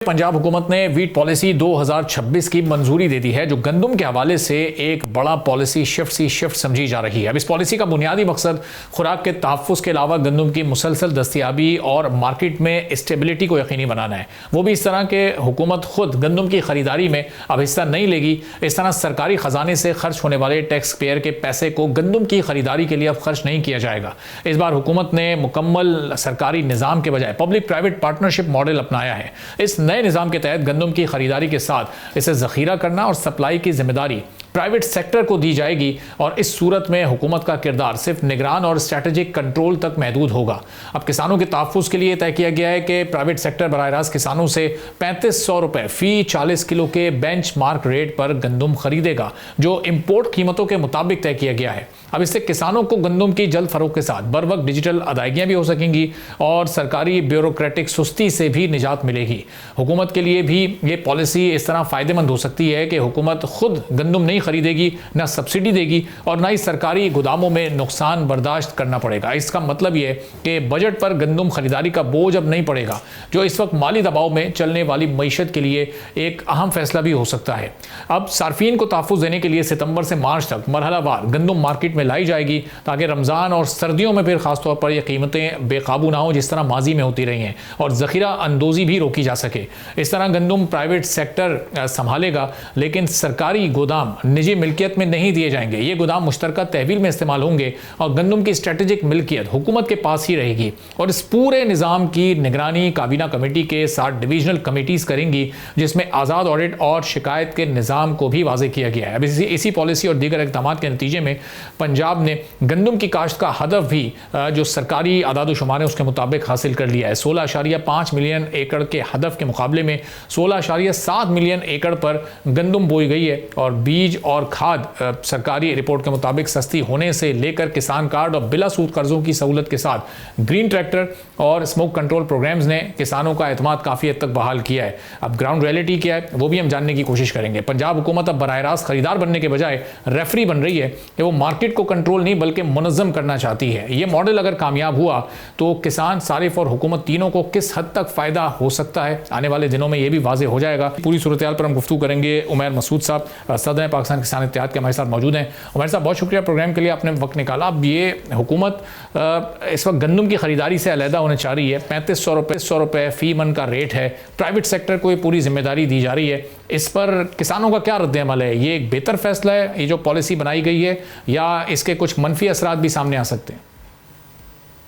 पंजाब हुकूमत ने wheat policy 2026 की मंजूरी दे दी है, जो गंदम के हवाले से एक बड़ा पॉलिसी शिफ्ट समझी जा रही है। अब इस पॉलिसी का बुनियादी मकसद खुराक के तहफ़्फ़ुज़ के अलावा गंदम की मुसलसल दस्तियाबी और मार्केट में स्टेबिलिटी को यकीनी बनाना है। वो भी इस तरह के हुकूमत खुद गंदम की ख़रीदारी में अब हिस्सा नहीं लेगी। इस तरह सरकारी ख़जाने से खर्च होने वाले टैक्स पेयर के पैसे को गंदम की ख़रीदारी के लिए अब खर्च नहीं किया जाएगा। इस बार हुकूमत ने मुकम्मल सरकारी निज़ाम के बजाय पब्लिक प्राइवेट पार्टनरशिप मॉडल अपनाया है। इस नए निज़ाम के तहत गंदम की खरीदारी के साथ इसे ज़ख़ीरा करना और सप्लाई की जिम्मेदारी प्राइवेट सेक्टर को दी जाएगी और इस सूरत में हुकूमत का किरदार सिर्फ निगरान और स्ट्रेटेजिक कंट्रोल तक महदूद होगा। अब किसानों के तहफ़्फ़ुज़ के लिए तय किया गया है कि प्राइवेट सेक्टर बराह रास्त किसानों से 3500 रुपये फ़ी 40 किलो के बेंच मार्क रेट पर गंदम खरीदेगा, जो इम्पोर्ट कीमतों के मुताबिक तय किया गया है। अब इससे किसानों को गंदम की जल्द फ़रोख्त के साथ बर वक्त डिजिटल अदायगियाँ भी हो सकेंगी और सरकारी ब्यूरोक्रेटिक सुस्ती से भी निजात मिलेगी। हुकूमत के लिए भी ये पॉलिसी इस तरह फ़ायदेमंद हो सकती है कि हुकूमत खुद गंदम नहीं खरीदेगी, ना सब्सिडी देगी और ना ही सरकारी गोदामों में नुकसान बर्दाश्त करना पड़ेगा। इसका मतलब ये कि बजट पर गंदम खरीदारी का बोझ अब नहीं पड़ेगा, जो इस वक्त माली दबाव में चलने वाली मईशत के लिए एक अहम फैसला भी हो सकता है। अब सार्फिन को तहफ़्फ़ुज़ देने के लिए सितंबर से मार्च तक मरहलावार गंदम मार्केट में लाई जाएगी, ताकि रमज़ान और सर्दियों में फिर खासतौर पर यह कीमतें बेकाबू ना हो जिस तरह माजी में होती रही हैं, और ज़ख़ीरा अंदोज़ी भी रोकी जा सके। इस तरह गंदम प्राइवेट सेक्टर संभालेगा, लेकिन सरकारी गोदाम निजी मिल्कियत में नहीं दिए जाएंगे। ये गोदाम मुश्तरका तहवील में इस्तेमाल होंगे और गंदम की स्ट्रेटेजिक मिल्कियत हुकूमत के पास ही रहेगी। और इस पूरे निज़ाम की निगरानी काबीना कमेटी के 7 डिवीजनल कमेटीज़ करेंगी, जिसमें आज़ाद ऑडिट और शिकायत के निज़ाम को भी वाज़ेह किया गया है। अब इसी पॉलिसी और दीगर इक़दाम के नतीजे में पंजाब ने गंदम की काश्त का हदफ भी जो सरकारी आदाद शुमार है उसके मुताबिक हासिल कर लिया है। 16.5 मिलियन एकड़ के हदफ के मुकाबले में 16.7 मिलियन एकड़ पर गंदम बोई गई है और बीज और खाद सरकारी रिपोर्ट के मुताबिक सस्ती होने से लेकर किसान कार्ड और बिला सूद कर्जों की सहूलत के साथ ग्रीन ट्रैक्टर और स्मोक कंट्रोल प्रोग्राम्स ने किसानों का एतमाद काफ़ी हद तक बहाल किया है। अब ग्राउंड रियलिटी क्या है वो भी हम जानने की कोशिश करेंगे। पंजाब हुकूमत अब बराह रास्त खरीदार बनने के बजाय रेफरी बन रही है कि वो मार्केट को कंट्रोल नहीं बल्कि मुनज़्ज़म करना चाहती है। ये मॉडल अगर कामयाब हुआ तो किसान, सारिफ और हुकूमत तीनों को किस हद तक फ़ायदा हो सकता है, आने वाले दिनों में ये भी वाज़ेह हो जाएगा। पूरी सूरत हाल पर हम गुफ्तगू करेंगे। उमैर मसूद साहब सदर पाकिस्तान किसान इत्तेहाद के हमारे साथ मौजूद हैं। उमैर साहब, बहुत शुक्रिया प्रोग्राम के लिए, आपने वक्त निकाला। अब ये हुकूमत इस वक्त गंदम की खरीदारी से अलहदा होने चाह रही है। 3500 रुपये फ़ी मन का रेट है, प्राइवेट सेक्टर को ये पूरी जिम्मेदारी दी जा रही है। इस पर किसानों का क्या रद्द-ए-अमल है? ये एक बेहतर फैसला है ये जो पॉलिसी बनाई गई है, या इसके कुछ मनफी असरात भी सामने आ सकते हैं?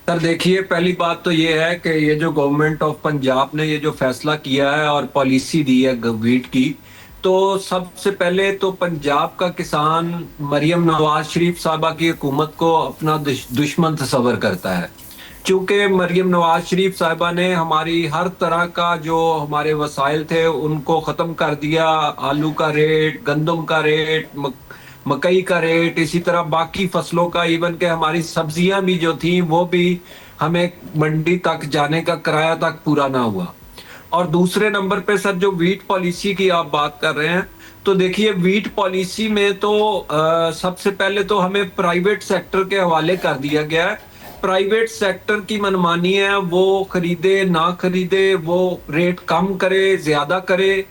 सर देखिए, पहली बात तो ये है कि ये जो गवर्नमेंट ऑफ पंजाब ने ये जो फैसला किया है और पॉलिसी दी है वीट की, तो सबसे पहले तो पंजाब का किसान मरियम नवाज शरीफ साहबा की हुकूमत को अपना दुश्मन तस्वर करता है। चूँकि मरियम नवाज शरीफ साहिबा ने हमारी हर तरह का जो हमारे वसाइल थे उनको ख़त्म कर दिया। आलू का रेट, गंदम का रेट, मकई का रेट, इसी तरह बाकी फसलों का, इवन के हमारी सब्जियां भी जो थी वो भी हमें मंडी तक जाने का किराया तक पूरा ना हुआ। और दूसरे नंबर पे सर जो वीट पॉलिसी की आप बात कर रहे हैं, तो देखिए वीट पॉलिसी में तो सबसे पहले तो हमें प्राइवेट सेक्टर के हवाले कर दिया गया है। प्राइवेट सेक्टर की मनमानी है, वो खरीदे ना खरीदे, वो रेट कम करे ज्यादा करे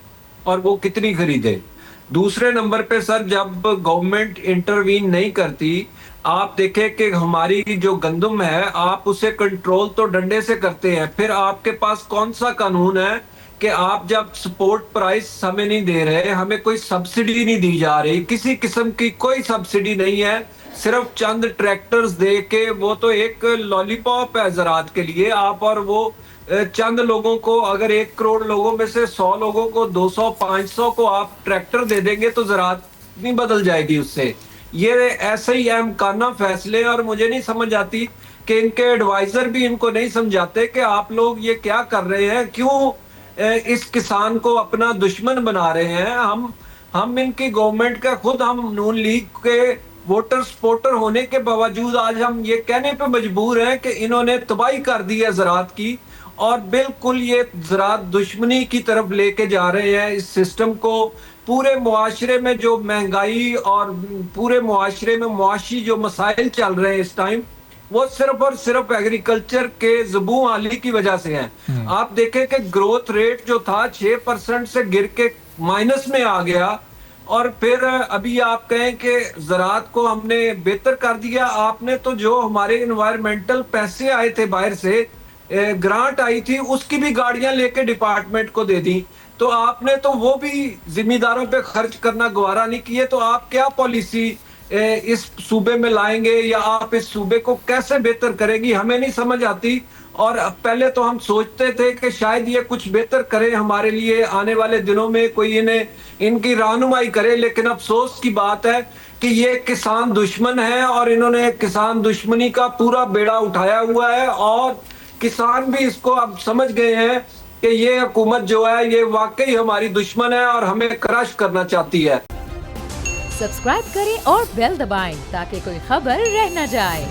और वो कितनी खरीदे। दूसरे नंबर पे सर जब गवर्नमेंट इंटरवीन नहीं करती, आप देखें कि हमारी जो गंदम है आप उसे कंट्रोल तो डंडे से करते हैं, फिर आपके पास कौन सा कानून है कि आप जब सपोर्ट प्राइस हमें नहीं दे रहे, हमें कोई सब्सिडी नहीं दी जा रही, किसी किस्म की कोई सब्सिडी नहीं है, सिर्फ चंद ट्रैक्टर्स दे के, वो तो एक लॉलीपॉप है ज़रात के लिए आप, और वो चंद लोगों को, अगर 1 करोड़ लोगों में से 100 लोगों को 200-500 को आप ट्रैक्टर दे देंगे तो ज़रात नहीं बदल जाएगी उससे। ये ऐसे ही अहमकाना फैसले, और मुझे नहीं समझ आती कि इनके एडवाइजर भी इनको नहीं समझाते कि आप लोग ये क्या कर रहे हैं, क्यों इस किसान को अपना दुश्मन बना रहे हैं। हम इनकी गवर्नमेंट का खुद, हम नून लीग के वोटर सपोर्टर होने के बावजूद आज हम ये कहने पे मजबूर हैं कि इन्होंने तबाही कर दी है ज़रात की, और बिल्कुल ये ज़रात दुश्मनी की तरफ लेके जा रहे हैं इस सिस्टम को। पूरे मुआशरे में जो महंगाई और पूरे मुआशरे में मुआशी जो मसाइल चल रहे हैं इस टाइम, وہ صرف اور صرف ایگریکلچر کے زبوں عالی کی وجہ سے ہیں۔ آپ دیکھیں کہ گروتھ ریٹ جو تھا 6% سے گر کے مائنس میں آ گیا، اور پھر ابھی آپ کہیں کہ زراعت کو ہم نے بہتر کر دیا۔ آپ نے تو جو ہمارے انوائرمنٹل پیسے آئے تھے باہر سے، گرانٹ آئی تھی، اس کی بھی گاڑیاں لے کے ڈپارٹمنٹ کو دے دی، تو آپ نے تو وہ بھی ذمہ داروں پہ خرچ کرنا گوارا نہیں کیے۔ تو آپ کیا پالیسی اس صوبے میں لائیں گے، یا آپ اس صوبے کو کیسے بہتر کریں گی، ہمیں نہیں سمجھ آتی۔ اور پہلے تو ہم سوچتے تھے کہ شاید یہ کچھ بہتر کرے ہمارے لیے، آنے والے دنوں میں کوئی ان کی رہنمائی کرے، لیکن افسوس کی بات ہے کہ یہ کسان دشمن ہے، اور انہوں نے کسان دشمنی کا پورا بیڑا اٹھایا ہوا ہے، اور کسان بھی اس کو اب سمجھ گئے ہیں کہ یہ حکومت جو ہے یہ واقعی ہماری دشمن ہے اور ہمیں کرش کرنا چاہتی ہے۔ سبسکرائب کریں اور بیل دبائیں تاکہ کوئی خبر رہ نہ جائے۔